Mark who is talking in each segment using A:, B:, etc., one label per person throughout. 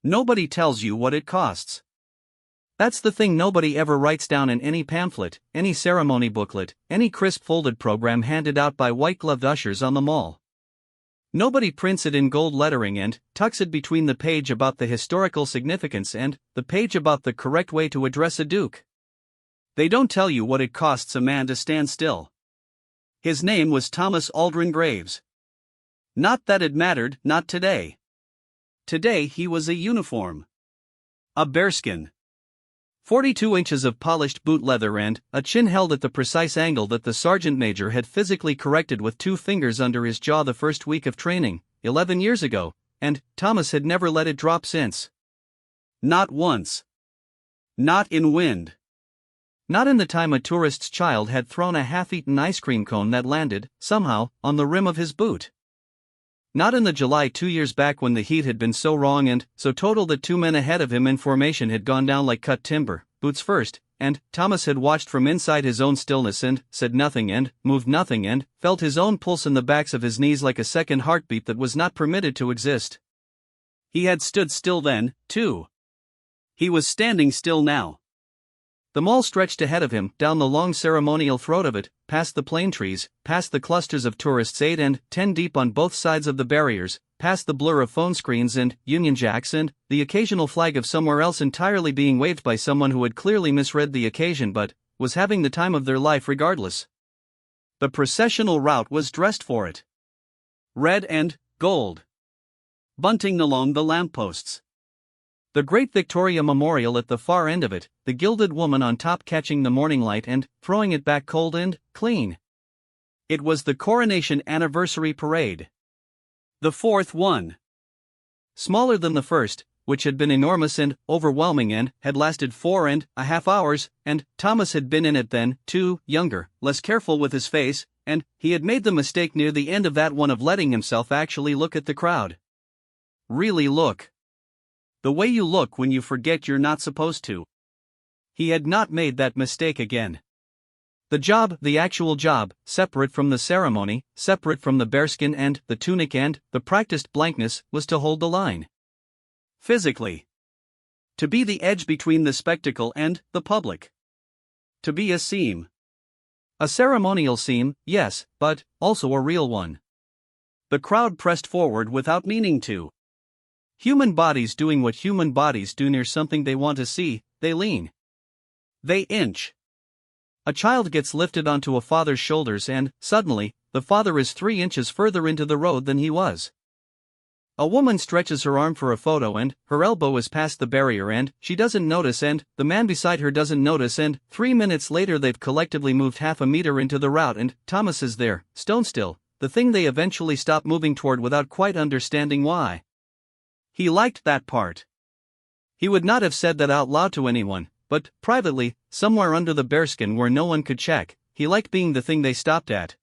A: Nobody tells you what it costs. That's the thing nobody ever writes down in any pamphlet, any ceremony booklet, any crisp folded program handed out by white-gloved ushers on the mall. Nobody prints it in gold lettering and tucks it between the page about the historical significance and the page about the correct way to address a duke. They don't tell you what it costs a man to stand still. His name was Thomas Aldrin Graves. Not that it mattered, not today. Today he was a uniform. A bearskin. 42 inches of polished boot leather and a chin held at the precise angle that the sergeant major had physically corrected with 2 fingers under his jaw the first week of training, 11 years ago, and Thomas had never let it drop since. Not once. Not in wind. Not in the time a tourist's child had thrown a half-eaten ice cream cone that landed, somehow, on the rim of his boot. Not in the July 2 years back when the heat had been so wrong and so total that 2 men ahead of him in formation had gone down like cut timber, boots first, and Thomas had watched from inside his own stillness and said nothing and moved nothing and felt his own pulse in the backs of his knees like a second heartbeat that was not permitted to exist. He had stood still then, too. He was standing still now. The mall stretched ahead of him, down the long ceremonial throat of it, past the plane trees, past the clusters of tourists 8 and 10 deep on both sides of the barriers, past the blur of phone screens and Union Jacks and the occasional flag of somewhere else entirely being waved by someone who had clearly misread the occasion but was having the time of their life regardless. The processional route was dressed for it. Red and gold. Bunting along the lampposts. The great Victoria Memorial at the far end of it, the gilded woman on top catching the morning light and throwing it back cold and clean. It was the Coronation Anniversary Parade. The 4th one. Smaller than the first, which had been enormous and overwhelming and had lasted 4.5 hours, and Thomas had been in it then, too, younger, less careful with his face, and he had made the mistake near the end of that one of letting himself actually look at the crowd. Really look. The way you look when you forget you're not supposed to. He had not made that mistake again. The job, the actual job, separate from the ceremony, separate from the bearskin and the tunic and the practiced blankness, was to hold the line. Physically. To be the edge between the spectacle and the public. To be a seam. A ceremonial seam, yes, but also a real one. The crowd pressed forward without meaning to. Human bodies doing what human bodies do near something they want to see, they lean. They inch. A child gets lifted onto a father's shoulders and, suddenly, the father is 3 inches further into the road than he was. A woman stretches her arm for a photo and her elbow is past the barrier and she doesn't notice and the man beside her doesn't notice and 3 minutes later they've collectively moved half a meter into the route and Thomas is there, stone still, the thing they eventually stop moving toward without quite understanding why. He liked that part. He would not have said that out loud to anyone, but, privately, somewhere under the bearskin where no one could check, he liked being the thing they stopped at.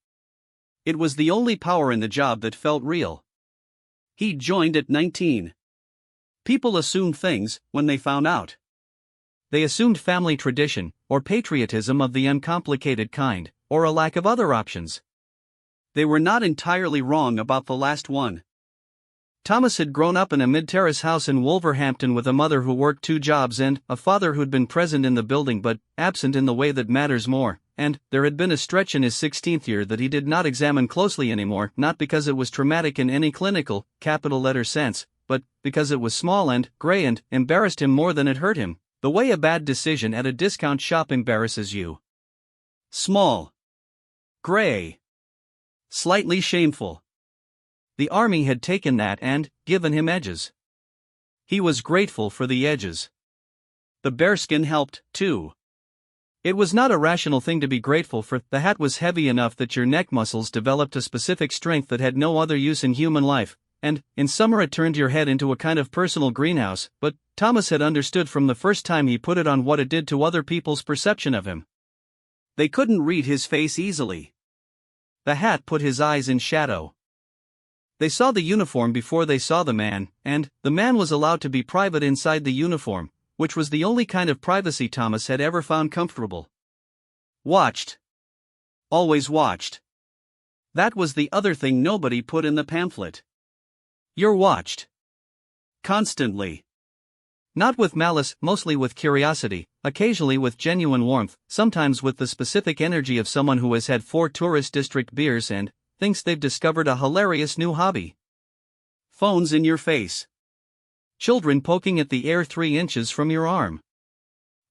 A: It was the only power in the job that felt real. He joined at 19. People assumed things when they found out. They assumed family tradition, or patriotism of the uncomplicated kind, or a lack of other options. They were not entirely wrong about the last one. Thomas had grown up in a mid-terrace house in Wolverhampton with a mother who worked 2 jobs and a father who'd been present in the building but absent in the way that matters more, and there had been a stretch in his 16th year that he did not examine closely anymore, not because it was traumatic in any clinical, capital letter sense, but because it was small and gray and embarrassed him more than it hurt him, the way a bad decision at a discount shop embarrasses you. Small. Gray. Slightly shameful. The army had taken that and given him edges. He was grateful for the edges. The bearskin helped, too. It was not a rational thing to be grateful for. The hat was heavy enough that your neck muscles developed a specific strength that had no other use in human life, and in summer it turned your head into a kind of personal greenhouse, but Thomas had understood from the first time he put it on what it did to other people's perception of him. They couldn't read his face easily. The hat put his eyes in shadow. They saw the uniform before they saw the man, and the man was allowed to be private inside the uniform, which was the only kind of privacy Thomas had ever found comfortable. Watched. Always watched. That was the other thing nobody put in the pamphlet. You're watched. Constantly. Not with malice, mostly with curiosity, occasionally with genuine warmth, sometimes with the specific energy of someone who has had 4 tourist district beers and thinks they've discovered a hilarious new hobby. Phones in your face. Children poking at the air 3 inches from your arm.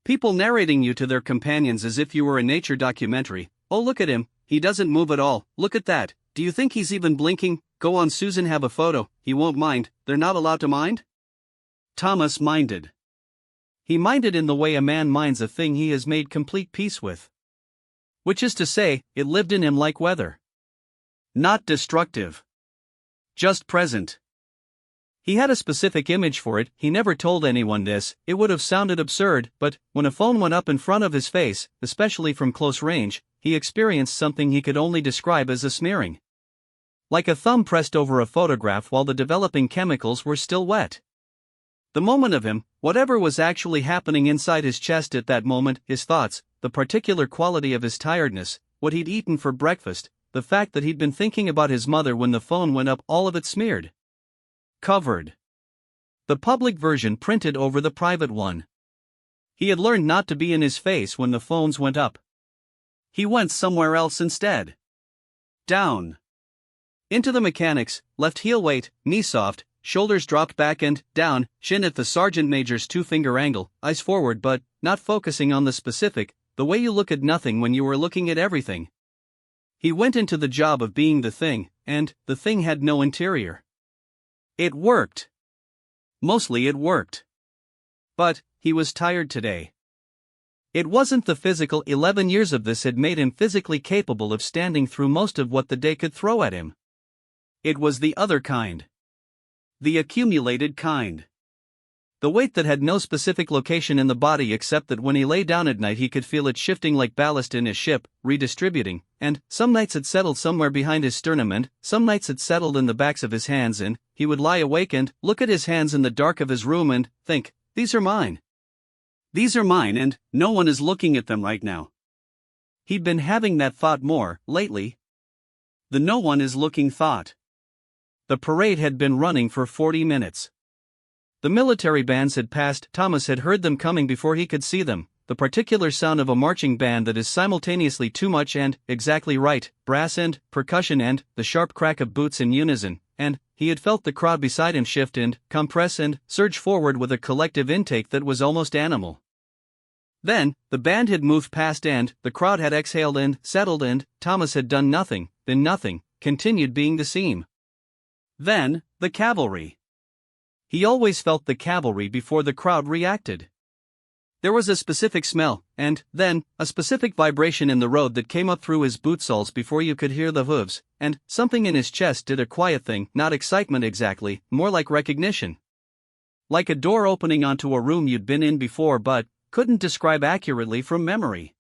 A: People narrating you to their companions as if you were a nature documentary. Oh, look at him, he doesn't move at all, look at that, do you think he's even blinking? Go on, Susan, have a photo, he won't mind, they're not allowed to mind? Thomas minded. He minded in the way a man minds a thing he has made complete peace with. Which is to say, it lived in him like weather. Not destructive. Just present. He had a specific image for it, he never told anyone this, it would have sounded absurd, but when a phone went up in front of his face, especially from close range, he experienced something he could only describe as a smearing. Like a thumb pressed over a photograph while the developing chemicals were still wet. The moment of him, whatever was actually happening inside his chest at that moment, his thoughts, the particular quality of his tiredness, what he'd eaten for breakfast, the fact that he'd been thinking about his mother when the phone went up, all of it smeared. Covered. The public version printed over the private one. He had learned not to be in his face when the phones went up. He went somewhere else instead. Down. Into the mechanics, left heel weight, knee soft, shoulders dropped back and down, chin at the sergeant major's 2-finger angle, eyes forward but not focusing on the specific, the way you look at nothing when you were looking at everything. He went into the job of being the thing, and the thing had no interior. It worked. Mostly it worked. But he was tired today. It wasn't the physical. 11 years of this had made him physically capable of standing through most of what the day could throw at him. It was the other kind. The accumulated kind. The weight that had no specific location in the body except that when he lay down at night he could feel it shifting like ballast in his ship, redistributing, and some nights it settled somewhere behind his sternum and some nights it settled in the backs of his hands and he would lie awake and look at his hands in the dark of his room and think, these are mine. These are mine and no one is looking at them right now. He'd been having that thought more, lately. The no one is looking thought. The parade had been running for 40 minutes. The military bands had passed, Thomas had heard them coming before he could see them, the particular sound of a marching band that is simultaneously too much and exactly right, brass and percussion and the sharp crack of boots in unison, and he had felt the crowd beside him shift and compress and surge forward with a collective intake that was almost animal. Then, the band had moved past and the crowd had exhaled and settled and Thomas had done nothing, then nothing, continued being the same. Then, the cavalry. He always felt the cavalry before the crowd reacted. There was a specific smell, and then, a specific vibration in the road that came up through his boot soles before you could hear the hooves, and something in his chest did a quiet thing, not excitement exactly, more like recognition. Like a door opening onto a room you'd been in before but couldn't describe accurately from memory.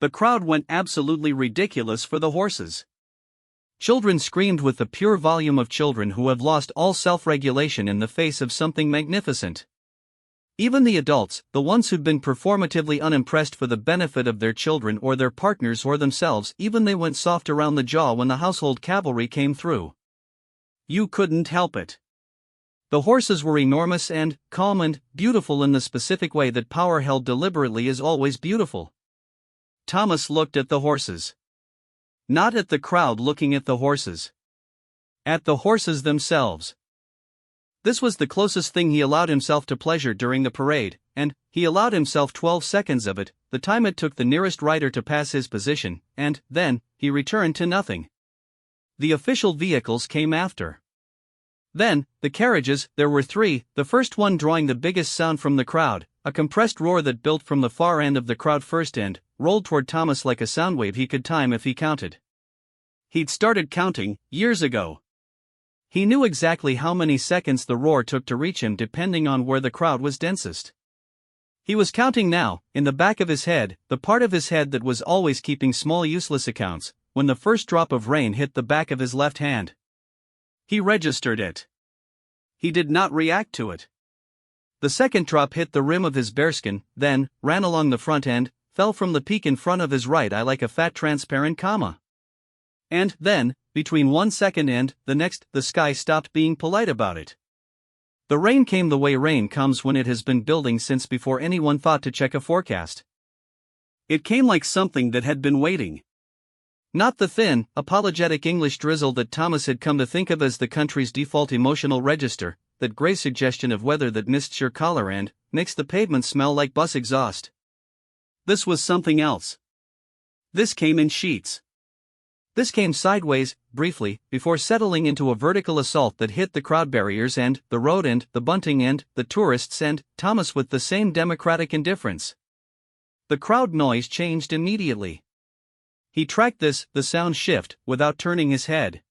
A: The crowd went absolutely ridiculous for the horses. Children screamed with the pure volume of children who have lost all self-regulation in the face of something magnificent. Even the adults, the ones who'd been performatively unimpressed for the benefit of their children or their partners or themselves, even they went soft around the jaw when the household cavalry came through. You couldn't help it. The horses were enormous and calm and beautiful in the specific way that power held deliberately is always beautiful. Thomas looked at the horses. Not at the crowd looking at the horses. At the horses themselves. This was the closest thing he allowed himself to pleasure during the parade, and he allowed himself 12 seconds of it, the time it took the nearest rider to pass his position, and then he returned to nothing. The official vehicles came after. Then, the carriages, there were 3, the first one drawing the biggest sound from the crowd, a compressed roar that built from the far end of the crowd first and rolled toward Thomas like a sound wave he could time if he counted. He'd started counting, years ago. He knew exactly how many seconds the roar took to reach him depending on where the crowd was densest. He was counting now, in the back of his head, the part of his head that was always keeping small useless accounts, when the first drop of rain hit the back of his left hand. He registered it. He did not react to it. The second drop hit the rim of his bearskin, then ran along the front end, fell from the peak in front of his right eye like a fat transparent comma. And then, between 1 second and the next, the sky stopped being polite about it. The rain came the way rain comes when it has been building since before anyone thought to check a forecast. It came like something that had been waiting. Not the thin, apologetic English drizzle that Thomas had come to think of as the country's default emotional register, that grey suggestion of weather that mists your collar and makes the pavement smell like bus exhaust. This was something else. This came in sheets. This came sideways, briefly, before settling into a vertical assault that hit the crowd barriers and the road and the bunting and the tourists and Thomas with the same democratic indifference. The crowd noise changed immediately. He tracked the sound shift, without turning his head.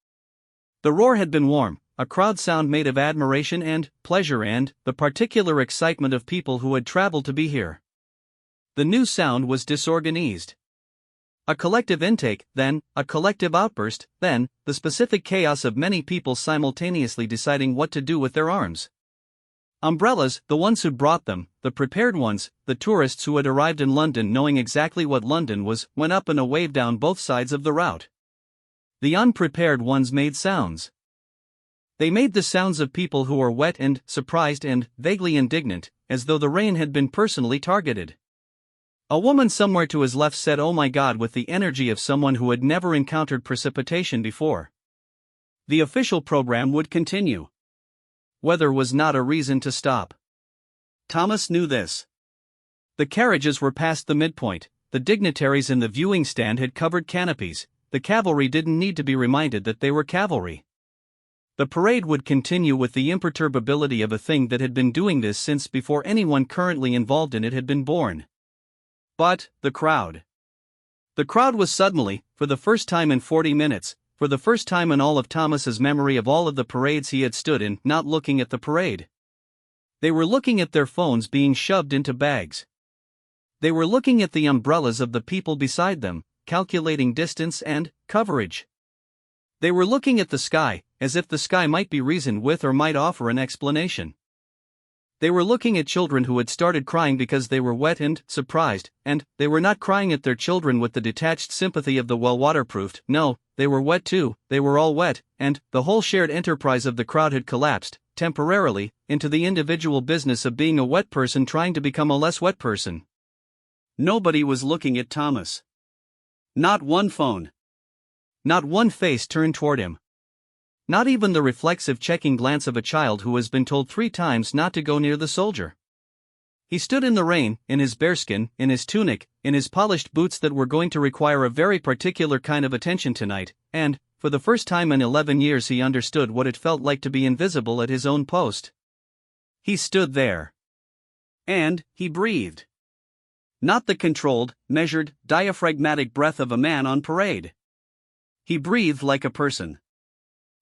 A: The roar had been warm, a crowd sound made of admiration and pleasure and the particular excitement of people who had traveled to be here. The new sound was disorganized. A collective intake, then, a collective outburst, then, the specific chaos of many people simultaneously deciding what to do with their arms. Umbrellas, the ones who brought them, the prepared ones, the tourists who had arrived in London knowing exactly what London was, went up in a wave down both sides of the route. The unprepared ones made sounds. They made the sounds of people who were wet and surprised and vaguely indignant, as though the rain had been personally targeted. A woman somewhere to his left said "Oh my God" with the energy of someone who had never encountered precipitation before. The official program would continue. Weather was not a reason to stop. Thomas knew this. The carriages were past the midpoint, the dignitaries in the viewing stand had covered canopies, the cavalry didn't need to be reminded that they were cavalry. The parade would continue with the imperturbability of a thing that had been doing this since before anyone currently involved in it had been born. But, the crowd. The crowd was suddenly, for the first time in 40 minutes, for the first time in all of Thomas's memory of all of the parades he had stood in, not looking at the parade. They were looking at their phones being shoved into bags. They were looking at the umbrellas of the people beside them, calculating distance and coverage. They were looking at the sky, as if the sky might be reasoned with or might offer an explanation. They were looking at children who had started crying because they were wet and surprised, and they were not crying at their children with the detached sympathy of the well-waterproofed. No, they were wet too, they were all wet, and the whole shared enterprise of the crowd had collapsed, temporarily, into the individual business of being a wet person trying to become a less wet person. Nobody was looking at Thomas. Not one phone. Not one face turned toward him. Not even the reflexive checking glance of a child who has been told 3 times not to go near the soldier. He stood in the rain, in his bearskin, in his tunic, in his polished boots that were going to require a very particular kind of attention tonight, and, for the first time in 11 years he understood what it felt like to be invisible at his own post. He stood there. And, he breathed. Not the controlled, measured, diaphragmatic breath of a man on parade. He breathed like a person.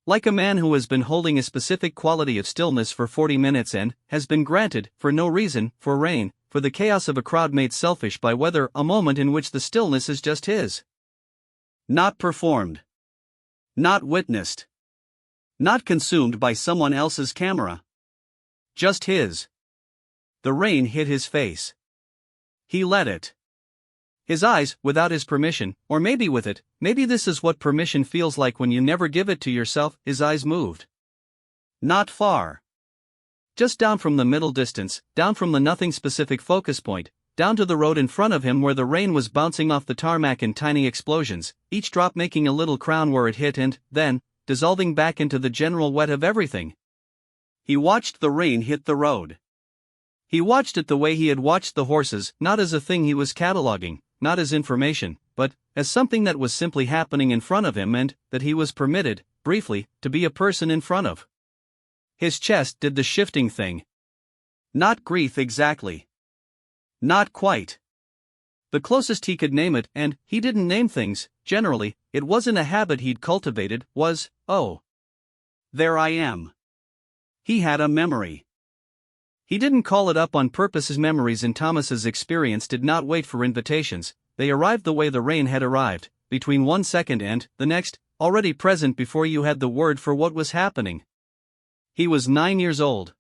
A: Like a man who has been holding a specific quality of stillness for 40 minutes and has been granted, for no reason, for rain, for the chaos of a crowd made selfish by weather, a moment in which the stillness is just his. Not performed. Not witnessed. Not consumed by someone else's camera. Just his. The rain hit his face. He let it. His eyes, without his permission, or maybe with it, maybe this is what permission feels like when you never give it to yourself, his eyes moved. Not far. Just down from the middle distance, down from the nothing specific focus point, down to the road in front of him where the rain was bouncing off the tarmac in tiny explosions, each drop making a little crown where it hit and, then, dissolving back into the general wet of everything. He watched the rain hit the road. He watched it the way he had watched the horses, not as a thing he was cataloging, not as information, but as something that was simply happening in front of him and that he was permitted, briefly, to be a person in front of. His chest did the shifting thing. Not grief exactly. Not quite. The closest he could name it, and he didn't name things, generally, it wasn't a habit he'd cultivated, was, oh. There I am. He had a memory. He didn't call it up on purpose. His memories in Thomas's experience did not wait for invitations, they arrived the way the rain had arrived, between 1 second and the next, already present before you had the word for what was happening. He was 9 years old.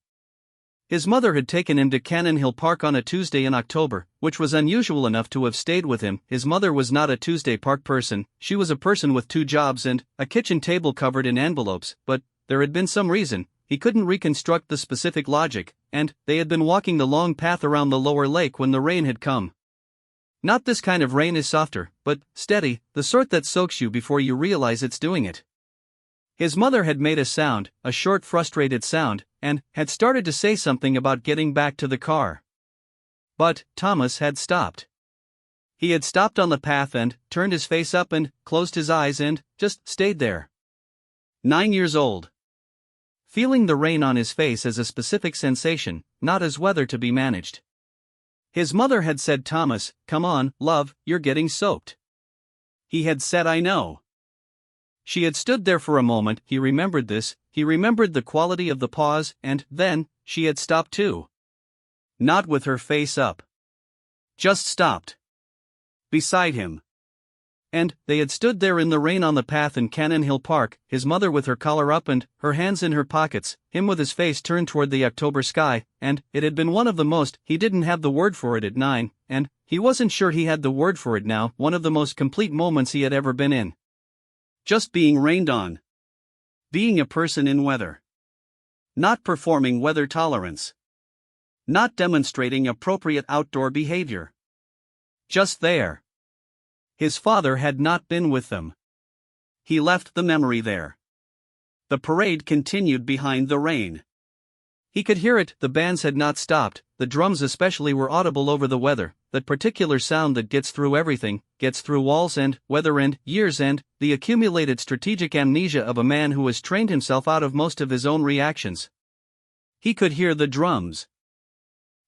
A: His mother had taken him to Cannon Hill Park on a Tuesday in October, which was unusual enough to have stayed with him. His mother was not a Tuesday park person, she was a person with 2 jobs and a kitchen table covered in envelopes, but there had been some reason he couldn't reconstruct the specific logic, and they had been walking the long path around the lower lake when the rain had come. Not this kind of rain is softer, but steady, the sort that soaks you before you realize it's doing it. His mother had made a sound, a short frustrated sound, and had started to say something about getting back to the car. But Thomas had stopped. He had stopped on the path and turned his face up and closed his eyes and just stayed there. 9 years old. Feeling the rain on his face as a specific sensation, not as weather to be managed. His mother had said, "Thomas, come on, love, you're getting soaked." He had said, "I know." She had stood there for a moment, he remembered this, he remembered the quality of the pause, and then, she had stopped too. Not with her face up. Just stopped. Beside him. And they had stood there in the rain on the path in Cannon Hill Park, his mother with her collar up and her hands in her pockets, him with his face turned toward the October sky, and it had been one of the most, he didn't have the word for it at 9, and he wasn't sure he had the word for it now, one of the most complete moments he had ever been in. Just being rained on. Being a person in weather. Not performing weather tolerance. Not demonstrating appropriate outdoor behavior. Just there. His father had not been with them. He left the memory there. The parade continued behind the rain. He could hear it, the bands had not stopped, the drums especially were audible over the weather, that particular sound that gets through everything, gets through walls and weather and years and the accumulated strategic amnesia of a man who has trained himself out of most of his own reactions. He could hear the drums.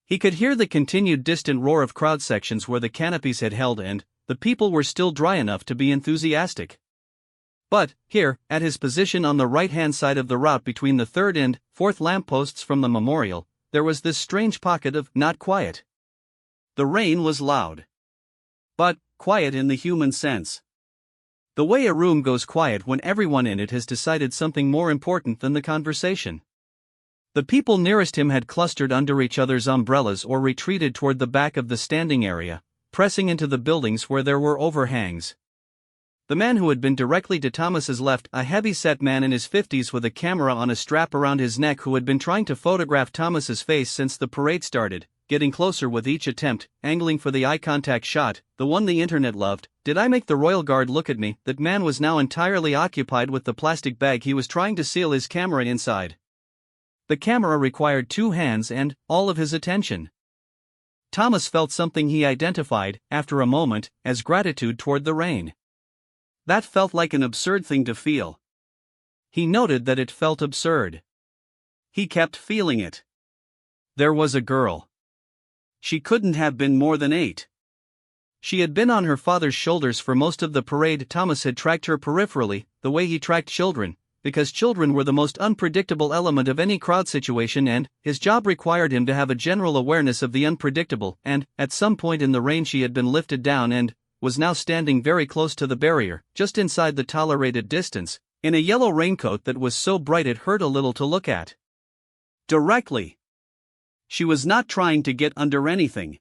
A: He could hear the continued distant roar of crowd sections where the canopies had held and the people were still dry enough to be enthusiastic. But, here, at his position on the right-hand side of the route between the third and fourth lampposts from the memorial, there was this strange pocket of not quiet. The rain was loud. But, quiet in the human sense. The way a room goes quiet when everyone in it has decided something more important than the conversation. The people nearest him had clustered under each other's umbrellas or retreated toward the back of the standing area, pressing into the buildings where there were overhangs. The man who had been directly to Thomas's left, a heavy-set man in his 50s with a camera on a strap around his neck who had been trying to photograph Thomas's face since the parade started, getting closer with each attempt, angling for the eye contact shot, the one the internet loved. "Did I make the Royal Guard look at me?" That man was now entirely occupied with the plastic bag he was trying to seal his camera inside. The camera required 2 hands and all of his attention. Thomas felt something he identified, after a moment, as gratitude toward the rain. That felt like an absurd thing to feel. He noted that it felt absurd. He kept feeling it. There was a girl. She couldn't have been more than 8. She had been on her father's shoulders for most of the parade. Thomas had tracked her peripherally, the way he tracked children, because children were the most unpredictable element of any crowd situation and his job required him to have a general awareness of the unpredictable, and at some point in the rain she had been lifted down and was now standing very close to the barrier, just inside the tolerated distance, in a yellow raincoat that was so bright it hurt a little to look at. Directly. She was not trying to get under anything.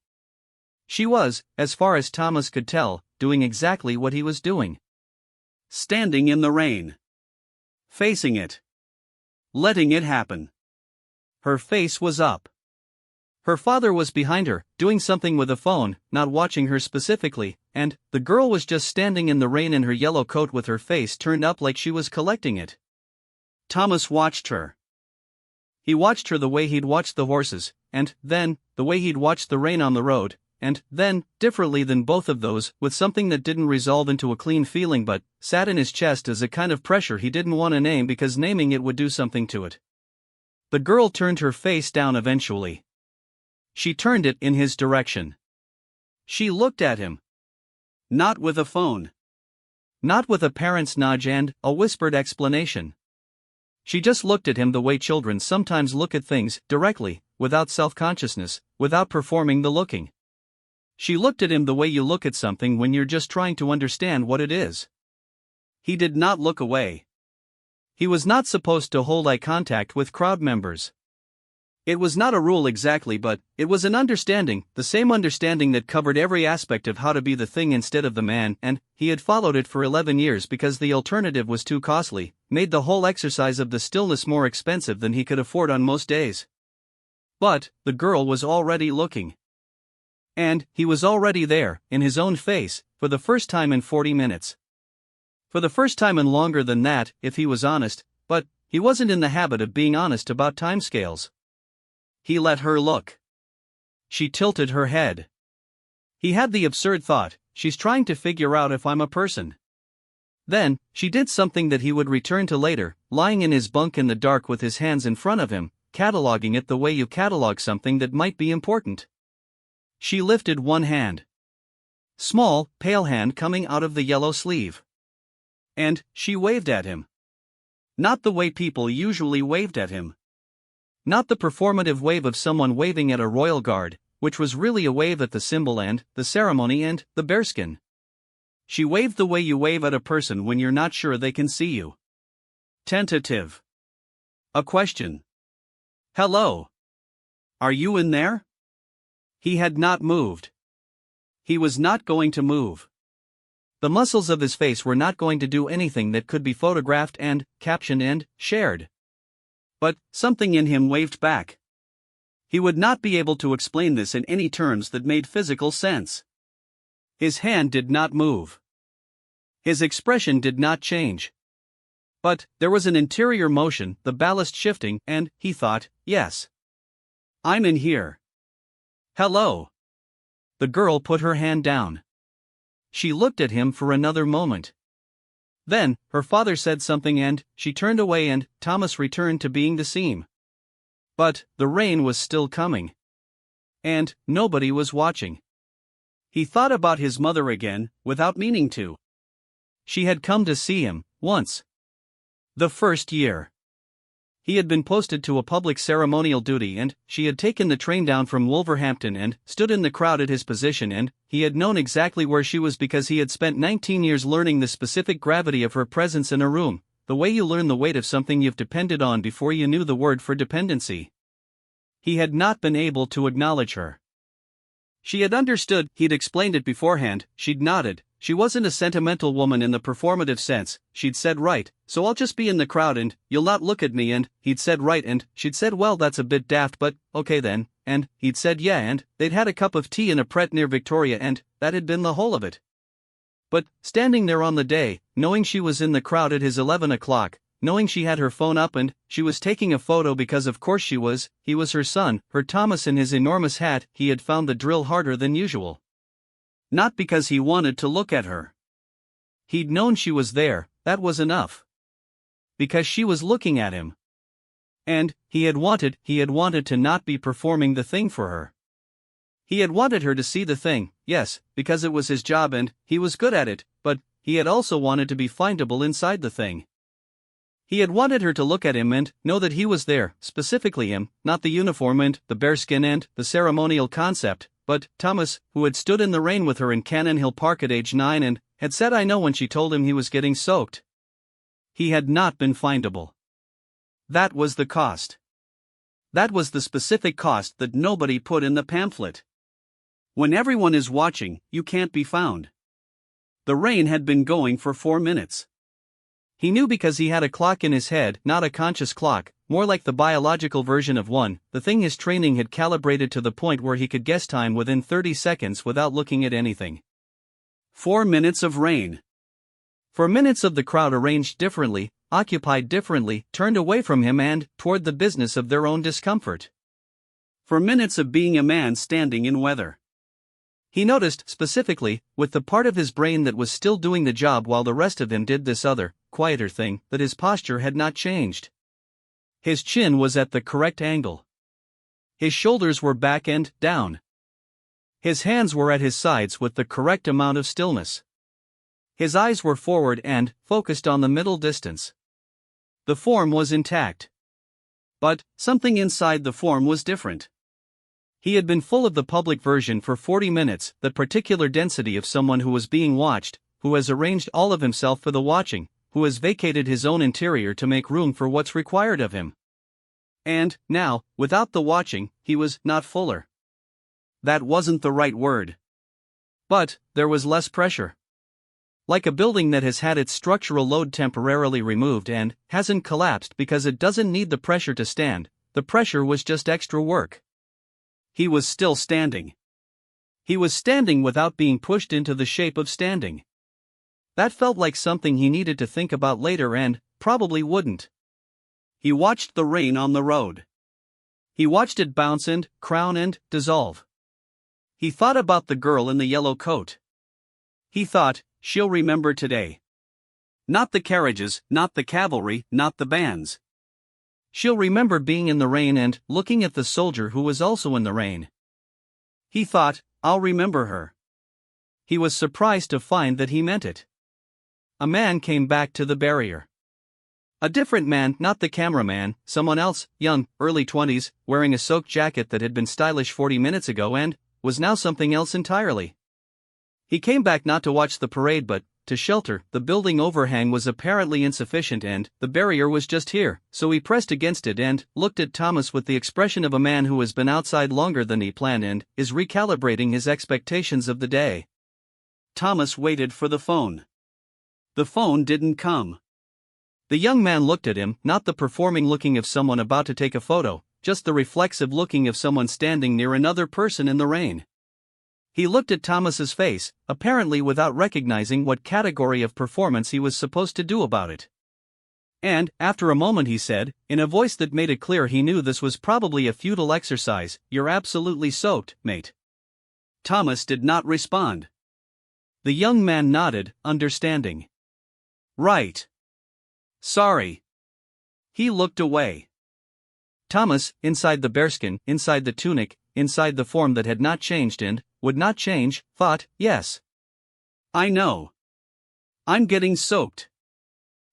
A: She was, as far as Thomas could tell, doing exactly what he was doing. Standing in the rain. Facing it. Letting it happen. Her face was up. Her father was behind her, doing something with a phone, not watching her specifically, and the girl was just standing in the rain in her yellow coat with her face turned up like she was collecting it. Thomas watched her. He watched her the way he'd watched the horses, and then, the way he'd watched the rain on the road, and then, differently than both of those, with something that didn't resolve into a clean feeling but sat in his chest as a kind of pressure he didn't want to name because naming it would do something to it. The girl turned her face down eventually. She turned it in his direction. She looked at him. Not with a phone. Not with a parent's nudge and a whispered explanation. She just looked at him the way children sometimes look at things, directly, without self-consciousness, without performing the looking. She looked at him the way you look at something when you're just trying to understand what it is. He did not look away. He was not supposed to hold eye contact with crowd members. It was not a rule exactly, but it was an understanding, the same understanding that covered every aspect of how to be the thing instead of the man, and he had followed it for 11 years because the alternative was too costly, made the whole exercise of the stillness more expensive than he could afford on most days. But the girl was already looking. And he was already there, in his own face, for the first time in 40 minutes. For the first time in longer than that, if he was honest, but he wasn't in the habit of being honest about timescales. He let her look. She tilted her head. He had the absurd thought, she's trying to figure out if I'm a person. Then, she did something that he would return to later, lying in his bunk in the dark with his hands in front of him, cataloging it the way you catalog something that might be important. She lifted one hand. Small, pale hand coming out of the yellow sleeve. And she waved at him. Not the way people usually waved at him. Not the performative wave of someone waving at a royal guard, which was really a wave at the symbol and the ceremony and the bearskin. She waved the way you wave at a person when you're not sure they can see you. Tentative. A question. Hello. Are you in there? He had not moved. He was not going to move. The muscles of his face were not going to do anything that could be photographed and captioned and shared. But something in him waved back. He would not be able to explain this in any terms that made physical sense. His hand did not move. His expression did not change. But there was an interior motion, the ballast shifting, and he thought, yes. I'm in here. Hello. The girl put her hand down. She looked at him for another moment. Then, her father said something and she turned away and Thomas returned to being the seam. But the rain was still coming. And nobody was watching. He thought about his mother again, without meaning to. She had come to see him, once. The first year. He had been posted to a public ceremonial duty and she had taken the train down from Wolverhampton and stood in the crowd at his position, and he had known exactly where she was because he had spent 19 years learning the specific gravity of her presence in a room, the way you learn the weight of something you've depended on before you knew the word for dependency. He had not been able to acknowledge her. She had understood, he'd explained it beforehand, she'd nodded. She wasn't a sentimental woman in the performative sense, she'd said right, so I'll just be in the crowd and you'll not look at me, and he'd said right and she'd said well that's a bit daft but, okay then, and he'd said yeah, and they'd had a cup of tea in a Pret near Victoria and that had been the whole of it. But, standing there on the day, knowing she was in the crowd at his 11 o'clock, knowing she had her phone up and she was taking a photo because of course she was, he was her son, her Thomas in his enormous hat, he had found the drill harder than usual. Not because he wanted to look at her. He'd known she was there, that was enough. Because she was looking at him. And he had wanted to not be performing the thing for her. He had wanted her to see the thing, yes, because it was his job and he was good at it, but he had also wanted to be findable inside the thing. He had wanted her to look at him and know that he was there, specifically him, not the uniform and the bearskin and the ceremonial concept, but Thomas, who had stood in the rain with her in Cannon Hill Park at age 9 and had said I know when she told him he was getting soaked. He had not been findable. That was the cost. That was the specific cost that nobody put in the pamphlet. When everyone is watching, you can't be found. The rain had been going for 4 minutes. He knew because he had a clock in his head, not a conscious clock, more like the biological version of one, the thing his training had calibrated to the point where he could guess time within 30 seconds without looking at anything. 4 minutes of rain. 4 minutes of the crowd arranged differently, occupied differently, turned away from him and toward the business of their own discomfort. 4 minutes of being a man standing in weather. He noticed, specifically, with the part of his brain that was still doing the job while the rest of him did this other, quieter thing, that his posture had not changed. His chin was at the correct angle. His shoulders were back and down. His hands were at his sides with the correct amount of stillness. His eyes were forward and focused on the middle distance. The form was intact. But something inside the form was different. He had been full of the public version for 40 minutes, that particular density of someone who was being watched, who has arranged all of himself for the watching, who has vacated his own interior to make room for what's required of him. And, now, without the watching, he was not fuller. That wasn't the right word. But, there was less pressure. Like a building that has had its structural load temporarily removed and hasn't collapsed because it doesn't need the pressure to stand, the pressure was just extra work. He was still standing. He was standing without being pushed into the shape of standing. That felt like something he needed to think about later and probably wouldn't. He watched the rain on the road. He watched it bounce and crown and dissolve. He thought about the girl in the yellow coat. He thought, she'll remember today. Not the carriages, not the cavalry, not the bands. She'll remember being in the rain and looking at the soldier who was also in the rain. He thought, I'll remember her. He was surprised to find that he meant it. A man came back to the barrier. A different man, not the cameraman, someone else, young, early 20s, wearing a soaked jacket that had been stylish 40 minutes ago and was now something else entirely. He came back not to watch the parade but to shelter. The building overhang was apparently insufficient and the barrier was just here, so he pressed against it and looked at Thomas with the expression of a man who has been outside longer than he planned and is recalibrating his expectations of the day. Thomas waited for the phone. The phone didn't come. The young man looked at him, not the performing looking of someone about to take a photo, just the reflexive looking of someone standing near another person in the rain. He looked at Thomas's face, apparently without recognizing what category of performance he was supposed to do about it. And, after a moment he said, in a voice that made it clear he knew this was probably a futile exercise, "You're absolutely soaked, mate." Thomas did not respond. The young man nodded, understanding. "Right. Sorry." He looked away. Thomas, inside the bearskin, inside the tunic, inside the form that had not changed and would not change, thought, yes. I know. I'm getting soaked.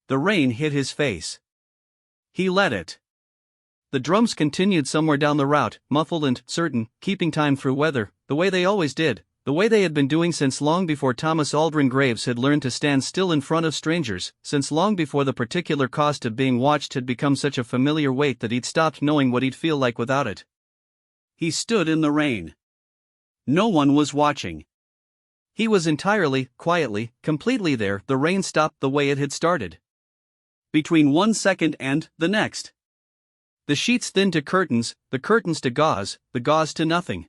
A: The rain hit his face. He let it. The drums continued somewhere down the route, muffled and certain, keeping time through weather, the way they always did, the way they had been doing since long before Thomas Aldrin Graves had learned to stand still in front of strangers, since long before the particular cost of being watched had become such a familiar weight that he'd stopped knowing what he'd feel like without it. He stood in the rain. No one was watching. He was entirely, quietly, completely there. The rain stopped the way it had started. Between 1 second and the next. The sheets thinned to curtains, the curtains to gauze, the gauze to nothing.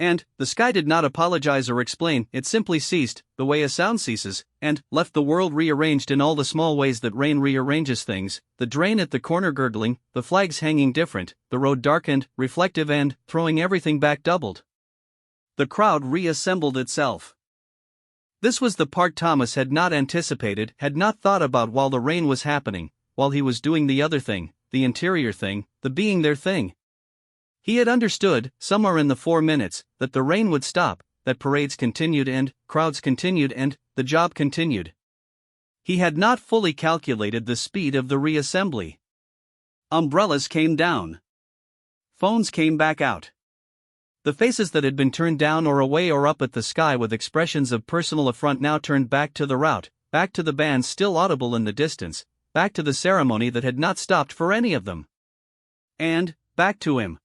A: And the sky did not apologize or explain, it simply ceased, the way a sound ceases, and left the world rearranged in all the small ways that rain rearranges things, the drain at the corner gurgling, the flags hanging different, the road darkened, reflective and, throwing everything back doubled. The crowd reassembled itself. This was the part Thomas had not anticipated, had not thought about while the rain was happening, while he was doing the other thing, the interior thing, the being there thing. He had understood, somewhere in the 4 minutes, that the rain would stop, that parades continued and crowds continued and the job continued. He had not fully calculated the speed of the reassembly. Umbrellas came down. Phones came back out. The faces that had been turned down or away or up at the sky with expressions of personal affront now turned back to the route, back to the bands still audible in the distance, back to the ceremony that had not stopped for any of them. And, back to him.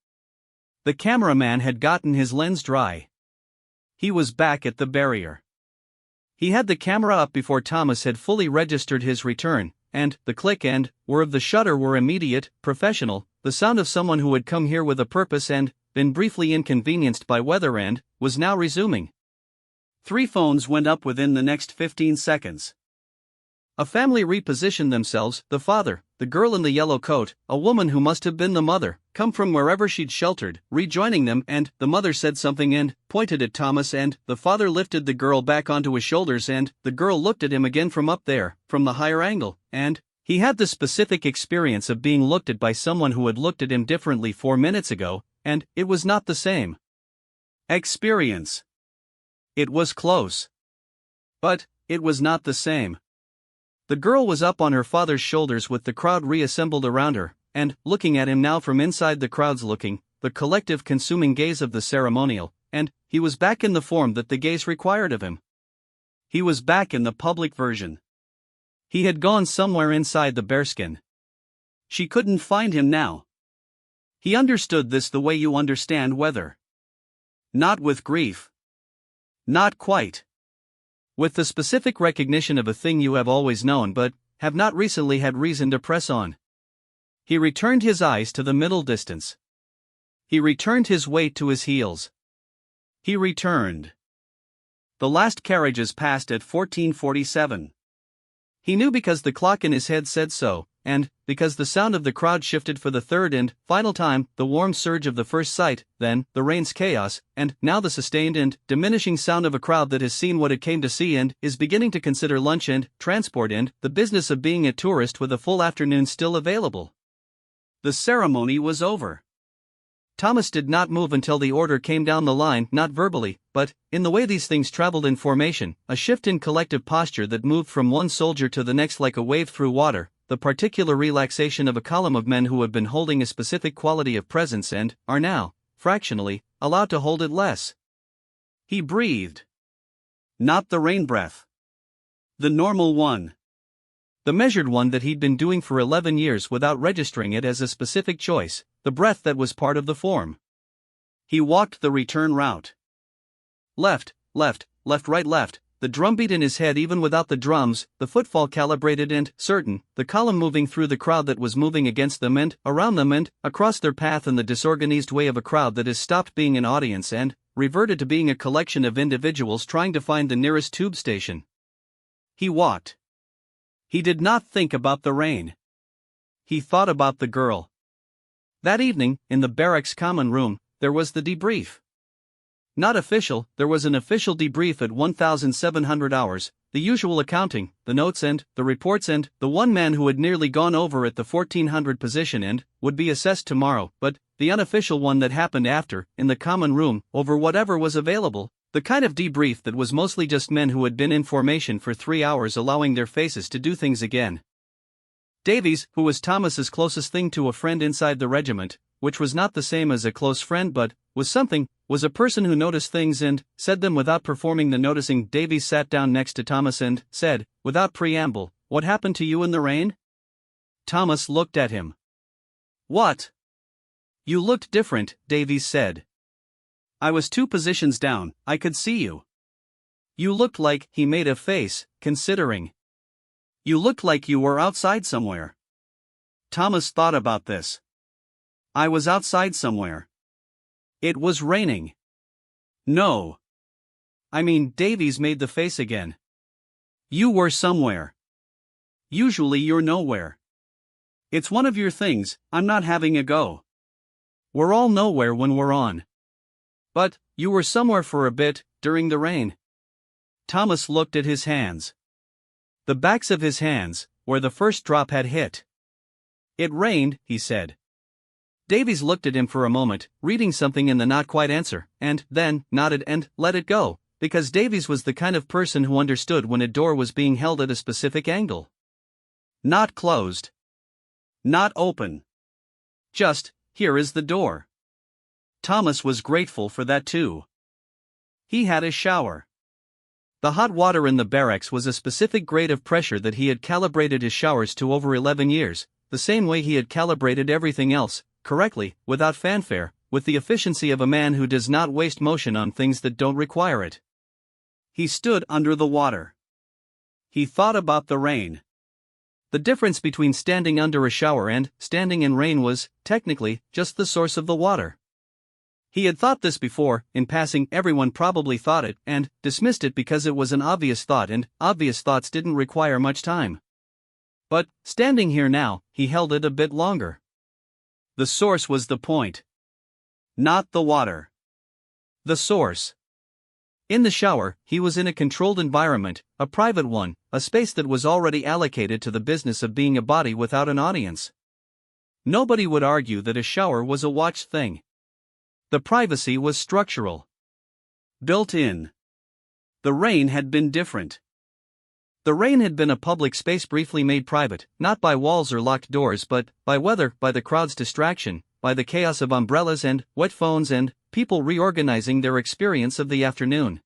A: The cameraman had gotten his lens dry. He was back at the barrier. He had the camera up before Thomas had fully registered his return, and the click and whir of the shutter were immediate, professional, the sound of someone who had come here with a purpose and been briefly inconvenienced by weather and was now resuming. 3 phones went up within the next 15 seconds. A family repositioned themselves, the father, the girl in the yellow coat, a woman who must have been the mother, come from wherever she'd sheltered, rejoining them, and the mother said something and pointed at Thomas, and the father lifted the girl back onto his shoulders, and the girl looked at him again from up there, from the higher angle, and he had the specific experience of being looked at by someone who had looked at him differently 4 minutes ago, and it was not the same experience. It was close. But it was not the same. The girl was up on her father's shoulders with the crowd reassembled around her, and looking at him now from inside the crowd's looking, the collective consuming gaze of the ceremonial, and he was back in the form that the gaze required of him. He was back in the public version. He had gone somewhere inside the bearskin. She couldn't find him now. He understood this the way you understand weather. Not with grief. Not quite. With the specific recognition of a thing you have always known but have not recently had reason to press on. He returned his eyes to the middle distance. He returned his weight to his heels. He returned. The last carriages passed at 14:47. He knew because the clock in his head said so, and, because the sound of the crowd shifted for the third and final time, the warm surge of the first sight, then the rain's chaos, and now the sustained and diminishing sound of a crowd that has seen what it came to see and is beginning to consider lunch and transport and the business of being a tourist with a full afternoon still available. The ceremony was over. Thomas did not move until the order came down the line, not verbally, but in the way these things traveled in formation, a shift in collective posture that moved from one soldier to the next like a wave through water, the particular relaxation of a column of men who have been holding a specific quality of presence and are now, fractionally, allowed to hold it less. He breathed. Not the rain breath. The normal one. The measured one that he'd been doing for 11 years without registering it as a specific choice, the breath that was part of the form. He walked the return route. Left, left, left, right, left, the drumbeat in his head even without the drums, the footfall calibrated and certain, the column moving through the crowd that was moving against them and around them and across their path in the disorganized way of a crowd that has stopped being an audience and reverted to being a collection of individuals trying to find the nearest tube station. He walked. He did not think about the rain. He thought about the girl. That evening, in the barracks common room, there was the debrief. Not official, there was an official debrief at 1,700 hours, the usual accounting, the notes and the reports and the one man who had nearly gone over at the 1,400 position and would be assessed tomorrow, but the unofficial one that happened after, in the common room, over whatever was available, the kind of debrief that was mostly just men who had been in formation for 3 hours allowing their faces to do things again. Davies, who was Thomas's closest thing to a friend inside the regiment, which was not the same as a close friend but was something, was a person who noticed things and said them without performing the noticing. Davies sat down next to Thomas and said, without preamble, "What happened to you in the rain?" Thomas looked at him. "What?" "You looked different," Davies said. "I was 2 positions down, I could see you. You looked like," he made a face, considering. "You looked like you were outside somewhere." Thomas thought about this. "I was outside somewhere. It was raining." "No. I mean," Davies made the face again. "You were somewhere. Usually you're nowhere. It's one of your things, I'm not having a go. We're all nowhere when we're on. But, you were somewhere for a bit, during the rain." Thomas looked at his hands. The backs of his hands, where the first drop had hit. "It rained," he said. Davies looked at him for a moment, reading something in the not quite answer, and then nodded and let it go, because Davies was the kind of person who understood when a door was being held at a specific angle. Not closed. Not open. Just, here is the door. Thomas was grateful for that too. He had a shower. The hot water in the barracks was a specific grade of pressure that he had calibrated his showers to over 11 years, the same way he had calibrated everything else, correctly, without fanfare, with the efficiency of a man who does not waste motion on things that don't require it. He stood under the water. He thought about the rain. The difference between standing under a shower and standing in rain was, technically, just the source of the water. He had thought this before, in passing. Everyone probably thought it, and dismissed it because it was an obvious thought and obvious thoughts didn't require much time. But, standing here now, he held it a bit longer. The source was the point. Not the water. The source. In the shower, he was in a controlled environment, a private one, a space that was already allocated to the business of being a body without an audience. Nobody would argue that a shower was a watched thing. The privacy was structural. Built in. The rain had been different. The rain had been a public space briefly made private, not by walls or locked doors but by weather, by the crowd's distraction, by the chaos of umbrellas and wet phones and people reorganizing their experience of the afternoon.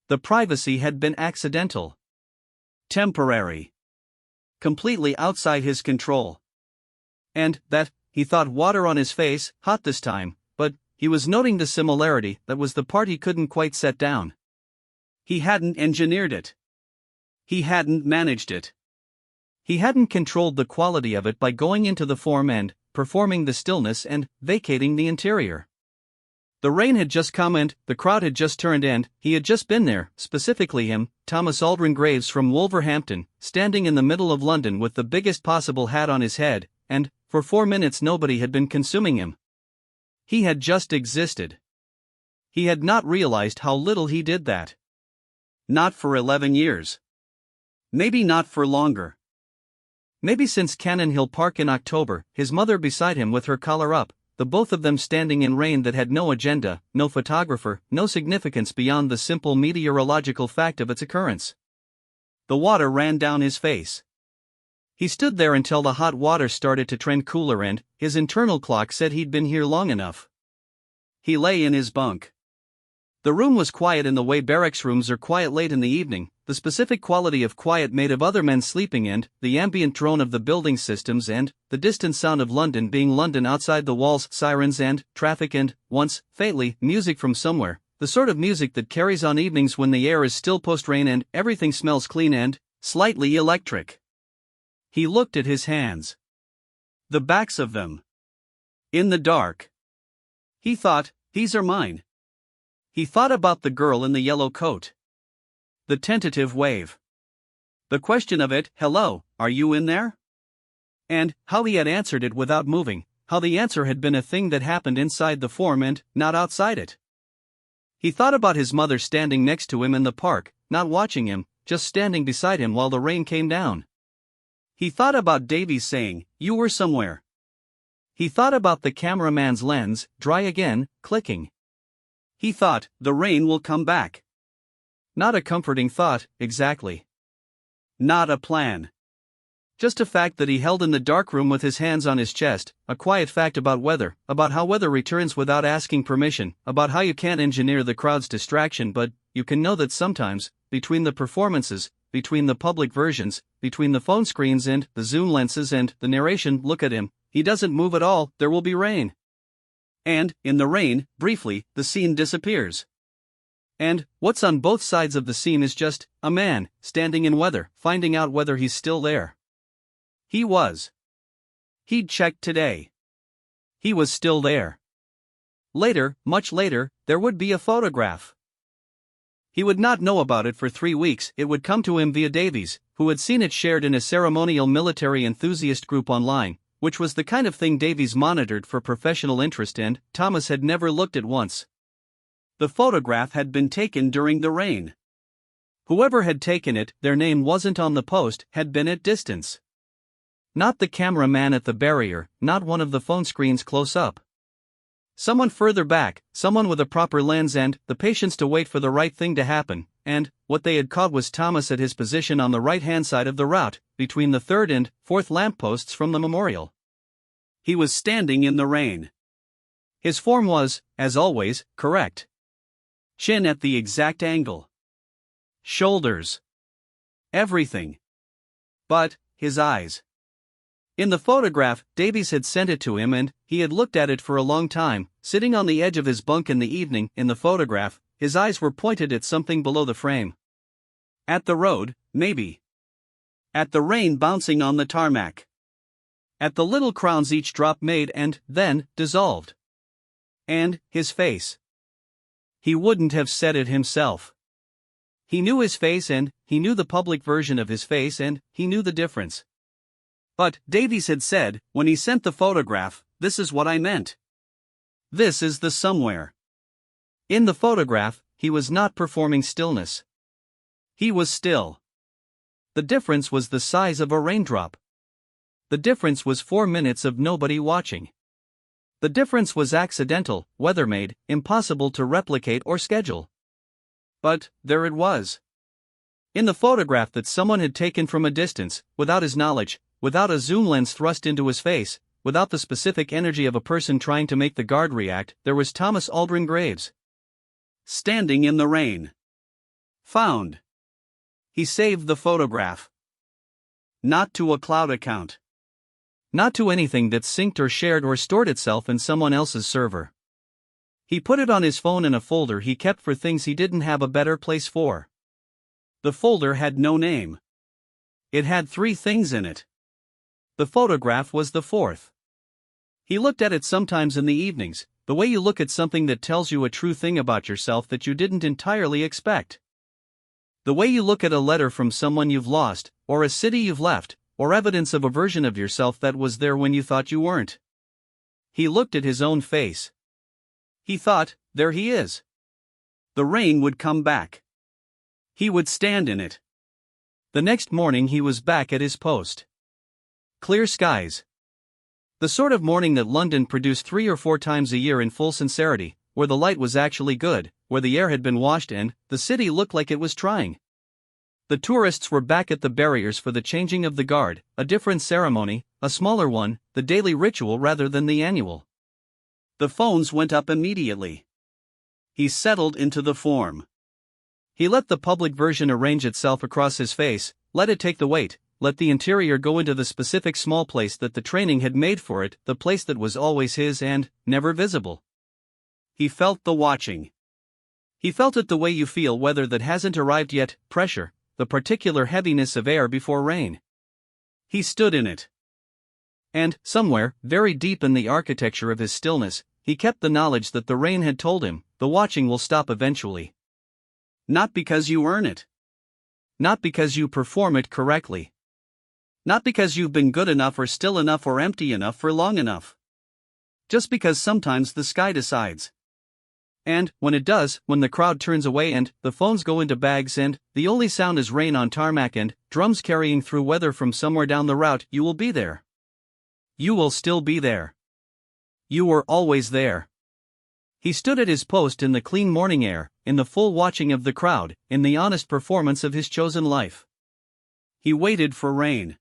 A: The privacy had been accidental. Temporary. Completely outside his control. And that he thought water on his face, hot this time, but he was noting the similarity. That was the part he couldn't quite set down. He hadn't engineered it. He hadn't managed it. He hadn't controlled the quality of it by going into the form and performing the stillness and vacating the interior. The rain had just come and the crowd had just turned and he had just been there, specifically him, Thomas Aldrin Graves from Wolverhampton, standing in the middle of London with the biggest possible hat on his head, and for 4 minutes nobody had been consuming him. He had just existed. He had not realized how little he did that. Not for 11 years. Maybe not for longer. Maybe since Cannon Hill Park in October, his mother beside him with her collar up, the both of them standing in rain that had no agenda, no photographer, no significance beyond the simple meteorological fact of its occurrence. The water ran down his face. He stood there until the hot water started to trend cooler and his internal clock said he'd been here long enough. He lay in his bunk. The room was quiet in the way barracks rooms are quiet late in the evening, the specific quality of quiet made of other men sleeping and the ambient drone of the building systems and the distant sound of London being London outside the walls, sirens and traffic and, once, faintly, music from somewhere, the sort of music that carries on evenings when the air is still post-rain and everything smells clean and slightly electric. He looked at his hands. The backs of them. In the dark. He thought, these are mine. He thought about the girl in the yellow coat. The tentative wave. The question of it, hello, are you in there? And how he had answered it without moving, how the answer had been a thing that happened inside the form and not outside it. He thought about his mother standing next to him in the park, not watching him, just standing beside him while the rain came down. He thought about Davies saying, "You were somewhere." He thought about the cameraman's lens, dry again, clicking. He thought, the rain will come back. Not a comforting thought, exactly. Not a plan. Just a fact that he held in the dark room with his hands on his chest, a quiet fact about weather, about how weather returns without asking permission, about how you can't engineer the crowd's distraction but you can know that sometimes, between the performances, between the public versions, between the phone screens and the zoom lenses and the narration, look at him, he doesn't move at all, there will be rain. And, in the rain, briefly, the scene disappears. And, what's on both sides of the scene is just a man, standing in weather, finding out whether he's still there. He was. He'd checked today. He was still there. Later, much later, there would be a photograph. He would not know about it for 3 weeks, it would come to him via Davies, who had seen it shared in a ceremonial military enthusiast group online, which was the kind of thing Davies monitored for professional interest and Thomas had never looked at once. The photograph had been taken during the rain. Whoever had taken it, their name wasn't on the post, had been at distance. Not the cameraman at the barrier, not one of the phone screens close up. Someone further back, someone with a proper lens and the patience to wait for the right thing to happen, and what they had caught was Thomas at his position on the right-hand side of the route, between the third and fourth lampposts from the memorial. He was standing in the rain. His form was, as always, correct. Chin at the exact angle. Shoulders. Everything. But, his eyes. In the photograph, Davies had sent it to him and he had looked at it for a long time, sitting on the edge of his bunk in the evening. In the photograph, his eyes were pointed at something below the frame. At the road, maybe. At the rain bouncing on the tarmac. At the little crowns each drop made and then dissolved. And his face. He wouldn't have said it himself. He knew his face and he knew the public version of his face and he knew the difference. But Davies had said, when he sent the photograph, this is what I meant. This is the somewhere. In the photograph, he was not performing stillness. He was still. The difference was the size of a raindrop. The difference was 4 minutes of nobody watching. The difference was accidental, weather-made, impossible to replicate or schedule. But, there it was. In the photograph that someone had taken from a distance, without his knowledge, without a zoom lens thrust into his face, without the specific energy of a person trying to make the guard react, there was Thomas Aldrin Graves. Standing in the rain. Found. He saved the photograph. Not to a cloud account. Not to anything that's synced or shared or stored itself in someone else's server. He put it on his phone in a folder he kept for things he didn't have a better place for. The folder had no name. It had 3 things in it. The photograph was the 4th. He looked at it sometimes in the evenings, the way you look at something that tells you a true thing about yourself that you didn't entirely expect. The way you look at a letter from someone you've lost, or a city you've left, or evidence of a version of yourself that was there when you thought you weren't. He looked at his own face. He thought, there he is. The rain would come back. He would stand in it. The next morning he was back at his post. Clear skies. The sort of morning that London produced 3 or 4 times a year in full sincerity, where the light was actually good, where the air had been washed and the city looked like it was trying. The tourists were back at the barriers for the changing of the guard, a different ceremony, a smaller one, the daily ritual rather than the annual. The phones went up immediately. He settled into the form. He let the public version arrange itself across his face, let it take the weight, let the interior go into the specific small place that the training had made for it, the place that was always his and never visible. He felt the watching. He felt it the way you feel weather that hasn't arrived yet, pressure, the particular heaviness of air before rain. He stood in it. And, somewhere, very deep in the architecture of his stillness, he kept the knowledge that the rain had told him, the watching will stop eventually. Not because you earn it. Not because you perform it correctly. Not because you've been good enough or still enough or empty enough for long enough. Just because sometimes the sky decides. And, when it does, when the crowd turns away and the phones go into bags and the only sound is rain on tarmac and drums carrying through weather from somewhere down the route, you will be there. You will still be there. You were always there. He stood at his post in the clean morning air, in the full watching of the crowd, in the honest performance of his chosen life. He waited for rain.